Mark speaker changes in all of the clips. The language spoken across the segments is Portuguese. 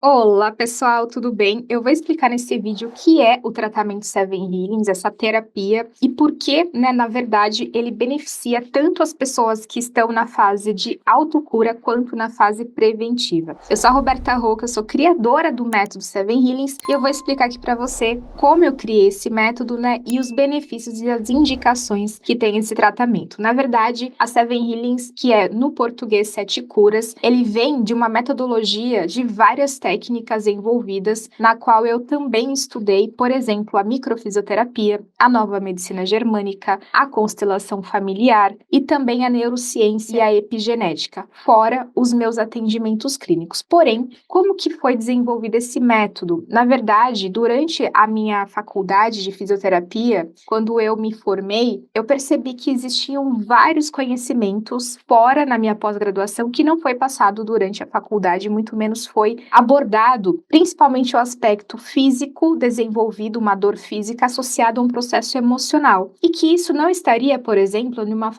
Speaker 1: Olá, pessoal, tudo bem? Eu vou explicar nesse vídeo o que é o tratamento Seven Healings, essa terapia, e por que, na verdade, ele beneficia tanto as pessoas que estão na fase de autocura quanto na fase preventiva. Eu sou a Roberta Roca, eu sou criadora do método Seven Healings e eu vou explicar aqui para você como eu criei esse método, e os benefícios e as indicações que tem esse tratamento. Na verdade, a Seven Healings, que é no português Sete Curas, ele vem de uma metodologia de várias técnicas envolvidas, na qual eu também estudei, por exemplo, a microfisioterapia, a nova medicina germânica, a constelação familiar e também a neurociência e a epigenética, fora os meus atendimentos clínicos. Porém, como que foi desenvolvido esse método? Na verdade, durante a minha faculdade de fisioterapia, quando eu me formei, eu percebi que existiam vários conhecimentos fora na minha pós-graduação que não foi passado durante a faculdade, muito menos foi abordado principalmente o aspecto físico desenvolvido, uma dor física associada a um processo emocional. E que isso não estaria, por exemplo, numa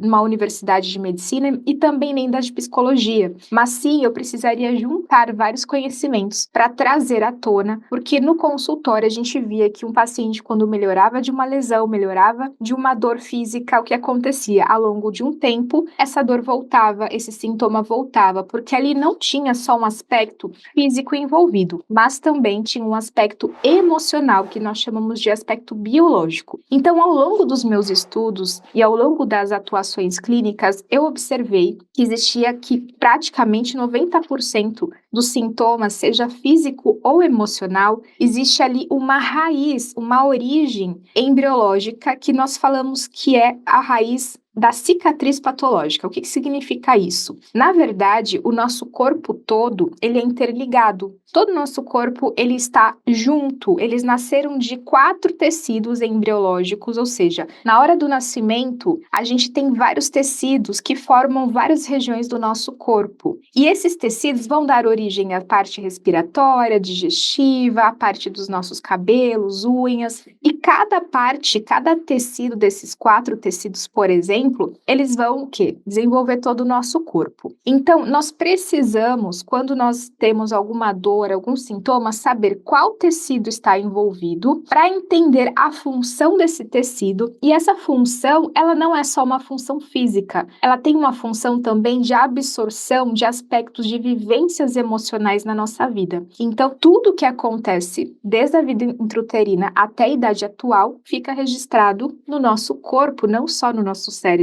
Speaker 1: numa universidade de medicina e também nem da de psicologia. Mas sim, eu precisaria juntar vários conhecimentos para trazer à tona, porque no consultório a gente via que um paciente, quando melhorava de uma lesão, melhorava de uma dor física, o que acontecia? Ao longo de um tempo, essa dor voltava, esse sintoma voltava, porque ali não tinha só um aspecto físico envolvido, mas também tinha um aspecto emocional, que nós chamamos de aspecto biológico. Então, ao longo dos meus estudos e ao longo das atuações clínicas, eu observei que existia que praticamente 90% dos sintomas, seja físico ou emocional, existe ali uma raiz, uma origem embriológica que nós falamos que é a raiz da cicatriz patológica. O que significa isso? Na verdade, o nosso corpo todo, ele é interligado. Todo o nosso corpo, ele está junto. Eles nasceram de 4 tecidos embriológicos, ou seja, na hora do nascimento, a gente tem vários tecidos que formam várias regiões do nosso corpo. E esses tecidos vão dar origem à parte respiratória, digestiva, à parte dos nossos cabelos, unhas. E cada parte, cada tecido desses 4 tecidos, por exemplo, eles vão o quê? Desenvolver todo o nosso corpo. Então, nós precisamos, quando nós temos alguma dor, algum sintoma, saber qual tecido está envolvido para entender a função desse tecido. E essa função, ela não é só uma função física, ela tem uma função também de absorção de aspectos de vivências emocionais na nossa vida. Então, tudo que acontece desde a vida intrauterina até a idade atual fica registrado no nosso corpo, não só no nosso cérebro.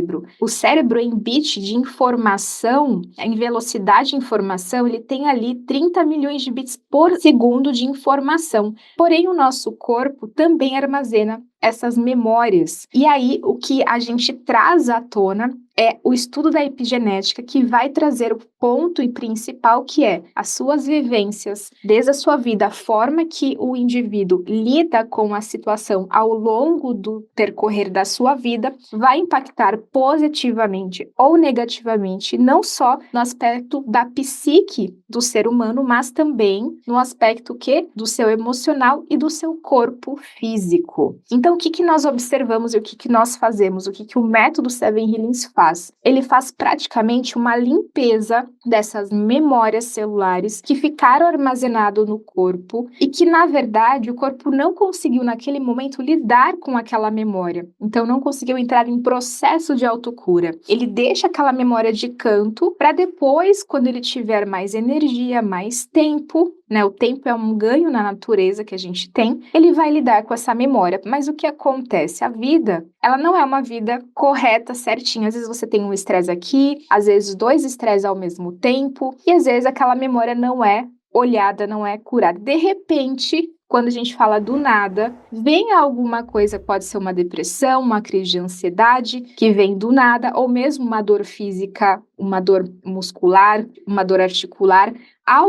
Speaker 1: O cérebro, em bit de informação, em velocidade de informação, ele tem ali 30 milhões de bits por segundo de informação. Porém, o nosso corpo também armazena essas memórias. E aí, o que a gente traz à tona é o estudo da epigenética, que vai trazer o ponto e principal, que é as suas vivências desde a sua vida, a forma que o indivíduo lida com a situação ao longo do percorrer da sua vida, vai impactar positivamente ou negativamente, não só no aspecto da psique do ser humano, mas também no aspecto do seu emocional e do seu corpo físico. Então, o que nós observamos e o que nós fazemos? O que o método Seven Healings faz? Ele faz praticamente uma limpeza dessas memórias celulares que ficaram armazenadas no corpo e que, na verdade, o corpo não conseguiu, naquele momento, lidar com aquela memória. Então, não conseguiu entrar em processo de autocura. Ele deixa aquela memória de canto para depois, quando ele tiver mais energia, mais tempo, o tempo é um ganho na natureza que a gente tem, ele vai lidar com essa memória. Mas o que acontece? A vida, ela não é uma vida correta, certinha. Às vezes você tem um estresse aqui, às vezes 2 estresses ao mesmo tempo, e às vezes aquela memória não é olhada, não é curada. De repente, quando a gente fala do nada, vem alguma coisa, pode ser uma depressão, uma crise de ansiedade, que vem do nada, ou mesmo uma dor física, uma dor muscular, uma dor articular,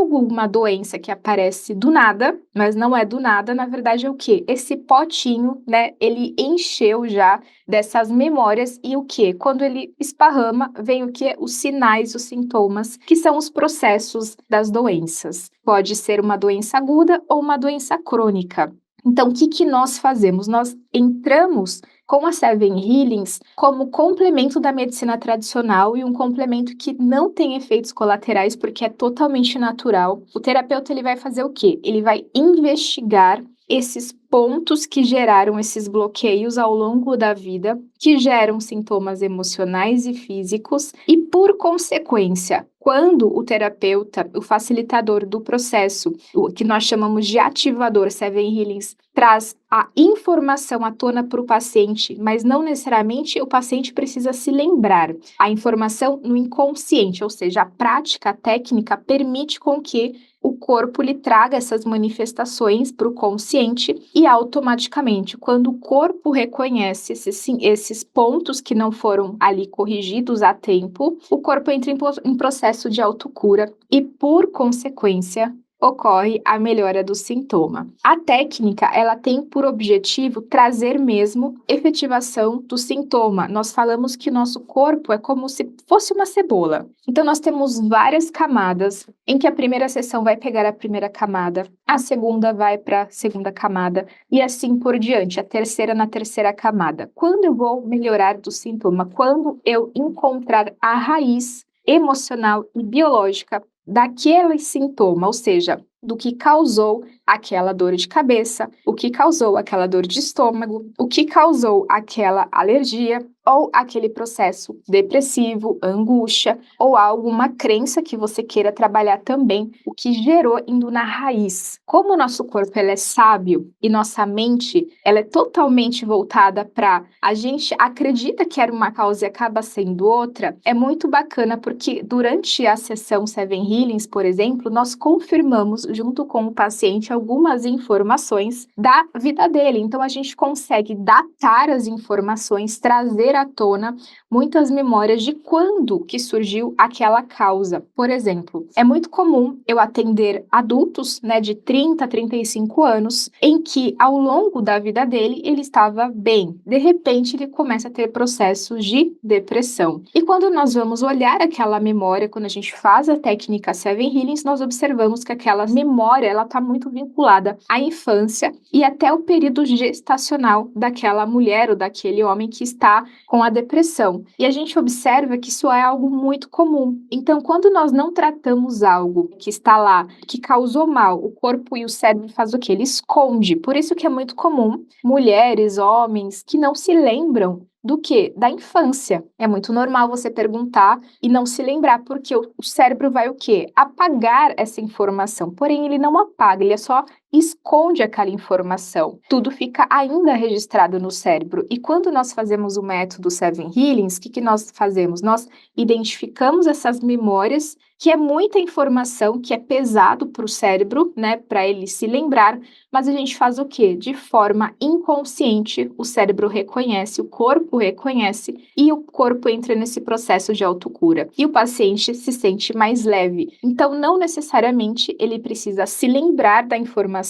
Speaker 1: uma doença que aparece do nada, mas não é do nada, na verdade é o quê? Esse potinho, ele encheu já dessas memórias e o quê? Quando ele esparrama, vem o quê? Os sinais, os sintomas, que são os processos das doenças. Pode ser uma doença aguda ou uma doença crônica. Então, o que que nós fazemos? Nós entramos com a Seven Healings como complemento da medicina tradicional e um complemento que não tem efeitos colaterais porque é totalmente natural. O terapeuta ele vai fazer o quê? Ele vai investigar esses pontos que geraram esses bloqueios ao longo da vida, que geram sintomas emocionais e físicos, e por consequência, quando o terapeuta, o facilitador do processo, o que nós chamamos de ativador Seven Healings, traz a informação à tona para o paciente, mas não necessariamente o paciente precisa se lembrar. A informação no inconsciente, ou seja, a prática, a técnica permite com que o corpo lhe traga essas manifestações para o consciente e automaticamente, quando o corpo reconhece esses pontos que não foram ali corrigidos a tempo, o corpo entra em processo de autocura e, por consequência, ocorre a melhora do sintoma. A técnica, ela tem por objetivo trazer mesmo efetivação do sintoma. Nós falamos que o nosso corpo é como se fosse uma cebola. Então, nós temos várias camadas, em que a primeira sessão vai pegar a primeira camada, a segunda vai para a segunda camada, e assim por diante, a terceira na terceira camada. Quando eu vou melhorar do sintoma? Quando eu encontrar a raiz emocional e biológica daquele sintoma, ou seja, do que causou aquela dor de cabeça, o que causou aquela dor de estômago, o que causou aquela alergia ou aquele processo depressivo, angústia ou alguma crença que você queira trabalhar também, o que gerou indo na raiz. Como o nosso corpo ele é sábio e nossa mente ela é totalmente voltada para a gente acredita que era uma causa e acaba sendo outra, é muito bacana porque durante a sessão Seven Healings, por exemplo, nós confirmamos junto com o paciente algumas informações da vida dele. Então a gente consegue datar as informações, trazer à tona muitas memórias de quando que surgiu aquela causa. Por exemplo, é muito comum eu atender adultos, né, de 30 a 35 anos, em que ao longo da vida dele ele estava bem. De repente ele começa a ter processos de depressão. E quando nós vamos olhar aquela memória, quando a gente faz a técnica Seven Healings, nós observamos que aquela memória ela está muito vinculada à infância e até o período gestacional daquela mulher ou daquele homem que está com a depressão. E a gente observa que isso é algo muito comum. Então, quando nós não tratamos algo que está lá, que causou mal, o corpo e o cérebro faz o quê? Ele esconde. Por isso que é muito comum mulheres, homens que não se lembram do quê? Da infância. É muito normal você perguntar e não se lembrar, porque o cérebro vai o quê? Apagar essa informação. Porém, ele não apaga, ele só esconde aquela informação. Tudo fica ainda registrado no cérebro. E quando nós fazemos o método Seven Healings, o que nós fazemos? Nós identificamos essas memórias, que é muita informação, que é pesado para o cérebro, né? Para ele se lembrar, mas a gente faz o quê? De forma inconsciente, o cérebro reconhece, o corpo reconhece e o corpo entra nesse processo de autocura. E o paciente se sente mais leve. Então, não necessariamente ele precisa se lembrar da informação.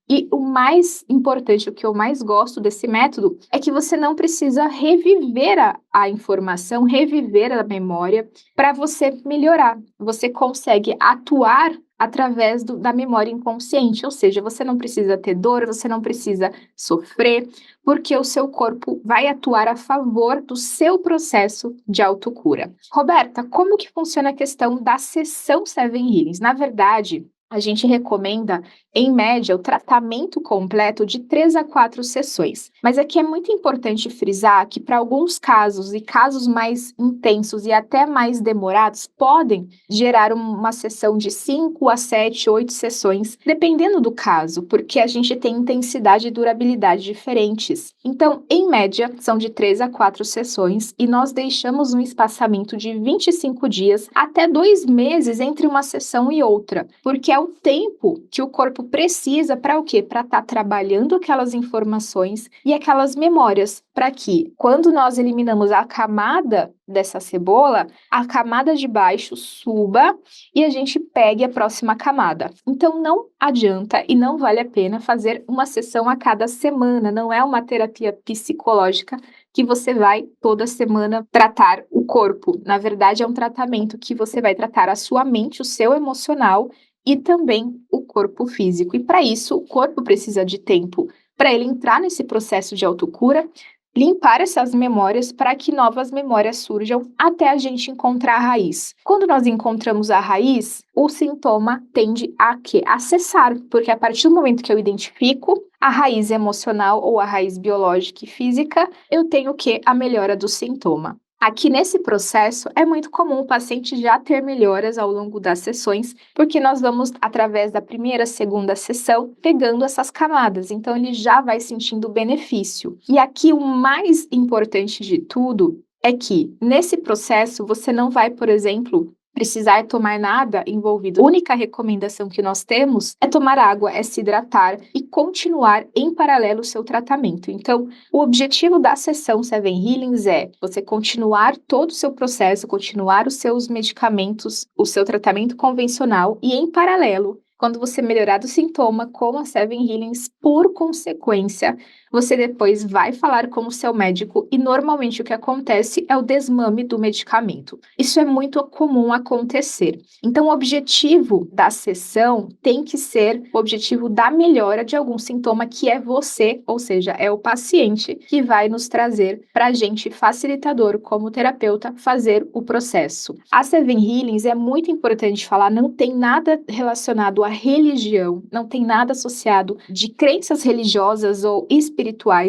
Speaker 1: E o mais importante, o que eu mais gosto desse método, é que você não precisa reviver a informação, reviver a memória para você melhorar. Você consegue atuar através da memória inconsciente, ou seja, você não precisa ter dor, você não precisa sofrer, porque o seu corpo vai atuar a favor do seu processo de autocura. Roberta, como que funciona a questão da sessão Seven Healings? Na verdade, a gente recomenda, em média, o tratamento completo de 3 a 4 sessões. Mas aqui é muito importante frisar que para alguns casos e casos mais intensos e até mais demorados, podem gerar uma sessão de 5 a 7, 8 sessões, dependendo do caso, porque a gente tem intensidade e durabilidade diferentes. Então, em média, são de 3 a 4 sessões e nós deixamos um espaçamento de 25 dias até 2 meses entre uma sessão e outra, porque é o tempo que o corpo precisa para o quê? Para estar trabalhando aquelas informações e aquelas memórias, para que, quando nós eliminamos a camada dessa cebola, a camada de baixo suba e a gente pegue a próxima camada. Então, não adianta e não vale a pena fazer uma sessão a cada semana, não é uma terapia psicológica que você vai toda semana tratar o corpo. Na verdade, é um tratamento que você vai tratar a sua mente, o seu emocional e também o corpo físico. E para isso, o corpo precisa de tempo para ele entrar nesse processo de autocura, limpar essas memórias para que novas memórias surjam até a gente encontrar a raiz. Quando nós encontramos a raiz, o sintoma tende a quê? A cessar, porque a partir do momento que eu identifico a raiz emocional ou a raiz biológica e física, eu tenho o quê? A melhora do sintoma. Aqui nesse processo, é muito comum o paciente já ter melhoras ao longo das sessões, porque nós vamos, através da primeira, segunda sessão, pegando essas camadas. Então, ele já vai sentindo o benefício. E aqui o mais importante de tudo é que, nesse processo, você não vai, por exemplo, precisar tomar nada envolvido. A única recomendação que nós temos é tomar água, é se hidratar e continuar em paralelo o seu tratamento. Então, o objetivo da sessão Seven Healings é você continuar todo o seu processo, continuar os seus medicamentos, o seu tratamento convencional e, em paralelo, quando você melhorar do sintoma com a Seven Healings, por consequência, você depois vai falar com o seu médico e normalmente o que acontece é o desmame do medicamento. Isso é muito comum acontecer. Então, o objetivo da sessão tem que ser o objetivo da melhora de algum sintoma que é você, ou seja, é o paciente que vai nos trazer para a gente, facilitador, como terapeuta, fazer o processo. A Seven Healings é muito importante falar, não tem nada relacionado à religião, não tem nada associado de crenças religiosas ou espirituais.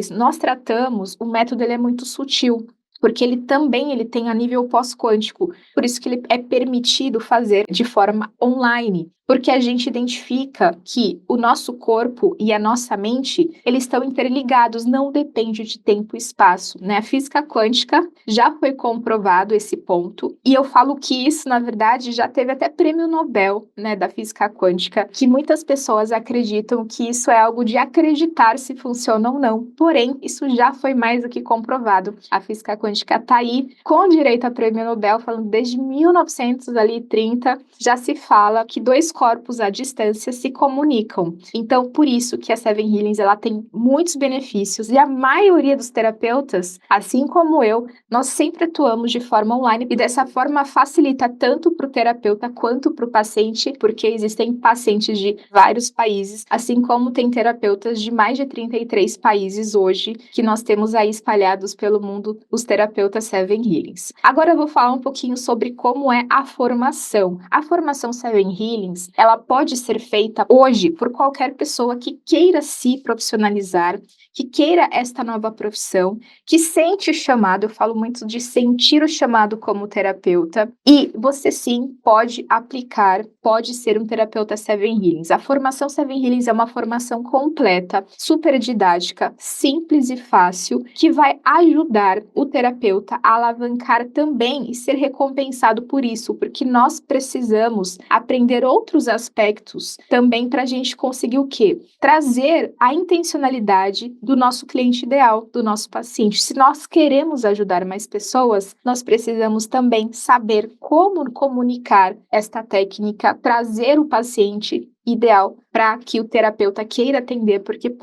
Speaker 1: Nós tratamos, o método ele é muito sutil, porque ele também tem a nível pós-quântico, por isso que ele é permitido fazer de forma online, porque a gente identifica que o nosso corpo e a nossa mente, eles estão interligados, não depende de tempo e espaço, né? A física quântica já foi comprovado esse ponto, e eu falo que isso, na verdade, já teve até prêmio Nobel, né, da física quântica, que muitas pessoas acreditam que isso é algo de acreditar se funciona ou não, porém, isso já foi mais do que comprovado. A física quântica está aí, com direito a prêmio Nobel, falando desde 1930, já se fala que dois corpos à distância se comunicam. Então, por isso que a Seven Healings ela tem muitos benefícios e a maioria dos terapeutas, assim como eu, nós sempre atuamos de forma online e dessa forma facilita tanto para o terapeuta quanto para o paciente, porque existem pacientes de vários países, assim como tem terapeutas de mais de 33 países hoje, que nós temos aí espalhados pelo mundo os terapeutas Seven Healings. Agora eu vou falar um pouquinho sobre como é a formação. A formação Seven Healings ela pode ser feita hoje por qualquer pessoa que queira se profissionalizar, que queira esta nova profissão, que sente o chamado, eu falo muito de sentir o chamado como terapeuta, e você sim pode aplicar, pode ser um terapeuta Seven Healings. A formação Seven Healings é uma formação completa, super didática, simples e fácil, que vai ajudar o terapeuta a alavancar também e ser recompensado por isso, porque nós precisamos aprender outros aspectos também para a gente conseguir o quê? Trazer a intencionalidade do nosso cliente ideal, do nosso paciente. Se nós queremos ajudar mais pessoas, nós precisamos também saber como comunicar esta técnica, trazer o paciente ideal para que o terapeuta queira atender, porque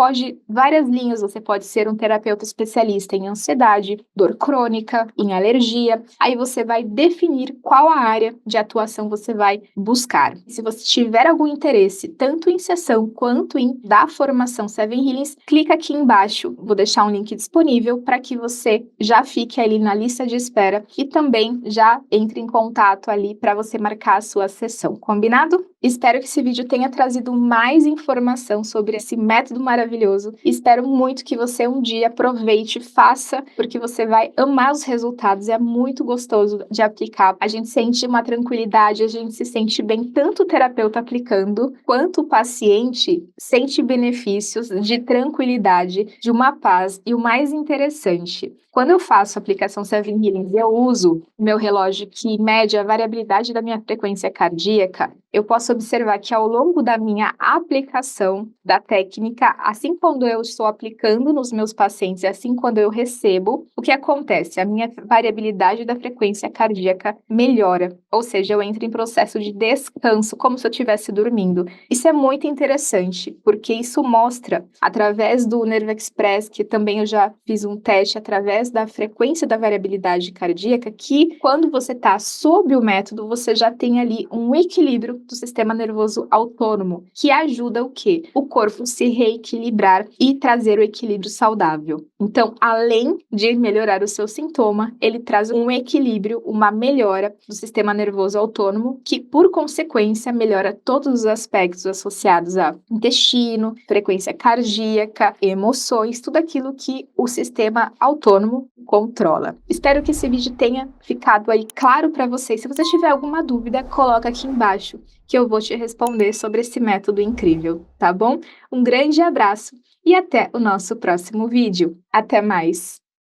Speaker 1: várias linhas, você pode ser um terapeuta especialista em ansiedade, dor crônica, em alergia, aí você vai definir qual a área de atuação você vai buscar. Se você tiver algum interesse, tanto em sessão quanto da formação Seven Healings, clica aqui embaixo, vou deixar um link disponível para que você já fique ali na lista de espera e também já entre em contato ali para você marcar a sua sessão, combinado? Espero que esse vídeo tenha trazido mais informação sobre esse método maravilhoso. Espero muito que você um dia aproveite, faça, porque você vai amar os resultados. É muito gostoso de aplicar. A gente sente uma tranquilidade, a gente se sente bem, tanto o terapeuta aplicando, quanto o paciente sente benefícios de tranquilidade, de uma paz. E o mais interessante, quando eu faço a aplicação Seven Healings, eu uso meu relógio que mede a variabilidade da minha frequência cardíaca. Eu posso observar que ao longo da minha aplicação da técnica, assim quando eu estou aplicando nos meus pacientes, assim quando eu recebo, o que acontece? A minha variabilidade da frequência cardíaca melhora, ou seja, eu entro em processo de descanso, como se eu estivesse dormindo. Isso é muito interessante, porque isso mostra, através do Nerve Express, que também eu já fiz um teste através da frequência da variabilidade cardíaca, que quando você está sob o método, você já tem ali um equilíbrio do sistema nervoso autônomo, que ajuda o quê? O corpo se reequilibrar e trazer o equilíbrio saudável. Então, além de melhorar o seu sintoma, ele traz um equilíbrio, uma melhora do sistema nervoso autônomo, que, por consequência, melhora todos os aspectos associados a intestino, frequência cardíaca, emoções, tudo aquilo que o sistema autônomo controla. Espero que esse vídeo tenha ficado aí claro para vocês. Se você tiver alguma dúvida, coloca aqui embaixo que eu vou te responder sobre esse método incrível, tá bom? Um grande abraço e até o nosso próximo vídeo. Até mais!